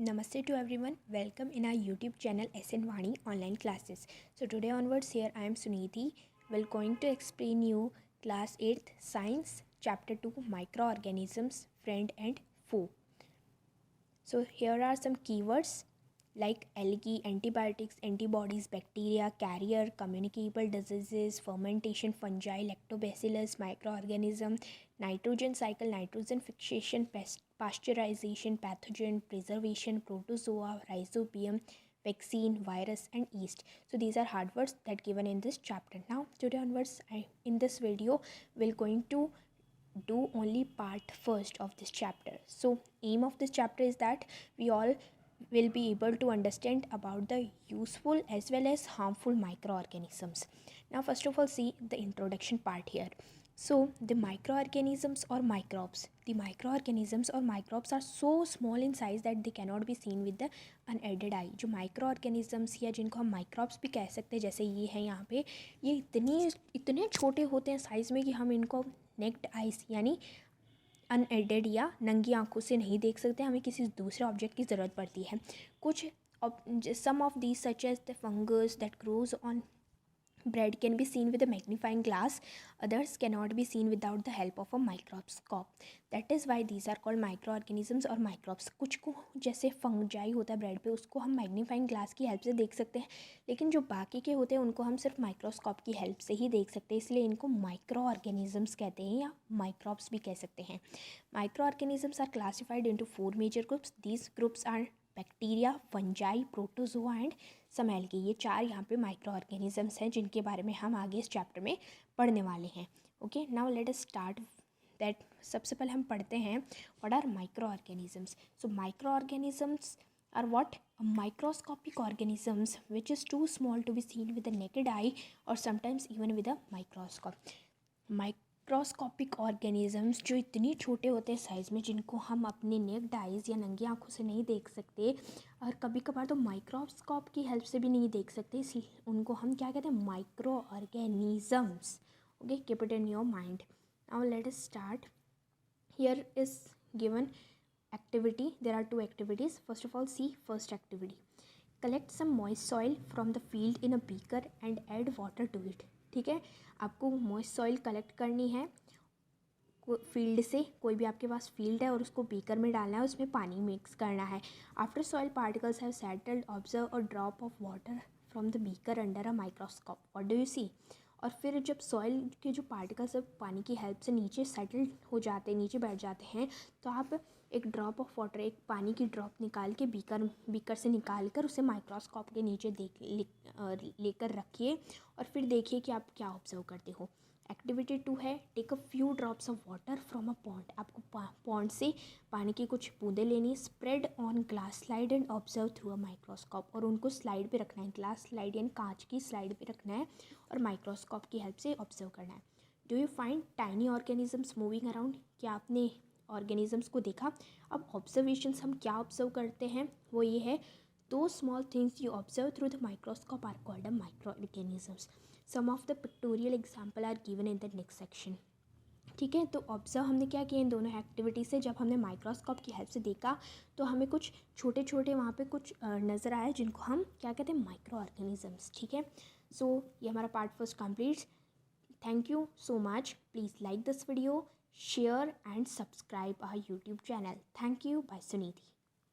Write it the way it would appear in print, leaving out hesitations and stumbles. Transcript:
Namaste to everyone. Welcome in our YouTube channel SN Vani online classes. So today onwards here I am Suniti. Will going to explain you class 8th science chapter 2 microorganisms friend and foe. So here are some keywords like algae, antibiotics, antibodies, bacteria, carrier, communicable diseases, fermentation, fungi, lactobacillus, microorganism, nitrogen cycle, nitrogen fixation, pasteurization, pathogen, preservation, protozoa, rhizobium, vaccine, virus, and yeast. So these are hard words that given in this chapter. Now today onwards, in this video, we're going to do only part first of this chapter. So aim of this chapter is that we all will be able to understand about the useful as well as harmful microorganisms. Now first of all, see the introduction part here. So the microorganisms or microbes, are so small in size that they cannot be seen with the unaided eye. जो microorganisms या जिनको हम microbes भी कह सकते हैं, जैसे ये है यहाँ पे, ये इतने छोटे होते हैं साइज़ में कि हम इनको नेक्ड आइज यानी अनएडेड या नंगी आंखों से नहीं देख सकते, हमें किसी दूसरे ऑब्जेक्ट की ज़रूरत पड़ती है. कुछ some of these such as the fungus that grows on bread can be seen with a magnifying glass. Others cannot be seen without the help of a microscope. That is why these are called microorganisms or microbes. कुछ को जैसे fungi होता है bread पे, उसको हम magnifying glass की help से देख सकते हैं, लेकिन जो बाकी के होते हैं उनको हम सिर्फ माइक्रोस्कोप की हेल्प से ही देख सकते हैं, इसलिए इनको माइक्रो ऑर्गेनिजम्स कहते हैं या माइक्रोब्स भी कह सकते हैं. Micro organisms are classified into 4 major groups. These groups are bacteria, fungi, protozoa and some algae. ये 4 यहाँ पे माइक्रो ऑर्गेनिजम्स हैं जिनके बारे में हम आगे इस चैप्टर में पढ़ने वाले हैं. Okay, now let us start that. सबसे पहले हम पढ़ते हैं what are micro organisms. So micro organisms are what microscopic organisms which is too small to be seen with the naked eye और sometimes even with a microscope. Microscopic organisms जो इतनी छोटे होते हैं साइज़ में, जिनको हम अपने नेक्ड आइज़ या नंगी आंखों से नहीं देख सकते और कभी कभार तो माइक्रोस्कोप की हेल्प से भी नहीं देख सकते, इसलिए उनको हम क्या कहते हैं, micro organisms. Okay, keep it in your mind. Now let us start. Here is given activity. There are 2 activities. First of all, see first activity. Collect some moist soil from the field in a beaker and add water to it. ठीक है, आपको moist soil collect करनी है field से. कोई भी आपके पास field है और उसको बीकर में डालना है, उसमें पानी मिक्स करना है. After soil particles have settled, observe a drop of water from the beaker under a microscope. What do you see? और फिर जब सॉइल के जो पार्टिकल्स पानी की हेल्प से नीचे सेटल हो जाते हैं, नीचे बैठ जाते हैं, तो आप एक ड्रॉप ऑफ वाटर, एक पानी की ड्रॉप निकाल के बीकर से निकाल कर उसे माइक्रोस्कोप के नीचे लेकर रखिए और फिर देखिए कि आप क्या ऑब्जर्व करते हो. एक्टिविटी 2 है take a few drops of water from a pond. आपको पॉन्ड से पानी की कुछ बूंदें लेनी, spread on glass slide and observe through a microscope. और उनको स्लाइड पे रखना है, ग्लास स्लाइड यानी कांच की स्लाइड पे रखना है और माइक्रोस्कोप की हेल्प से ऑब्जर्व करना है. Do you find tiny organisms moving around? क्या आपने ऑर्गेनिजम्स को देखा? अब ऑब्जर्वेशंस हम क्या ऑब्जर्व करते हैं वो ये है, दो small things you observe through the microscope are called a micro organisms. Some of the pictorial example are given in the next section. ठीक है, तो ऑब्जर्व हमने क्या किया इन दोनों एक्टिविटी से. जब हमने माइक्रोस्कोप की हेल्प से देखा तो हमें कुछ छोटे छोटे वहाँ पे कुछ नज़र आए जिनको हम क्या कहते हैं, माइक्रो ऑर्गेनिजम्स. ठीक है, सो ये हमारा part first completes. Thank you so much. Please like this video, share and subscribe our YouTube channel. Thank you. Bye, Suniti.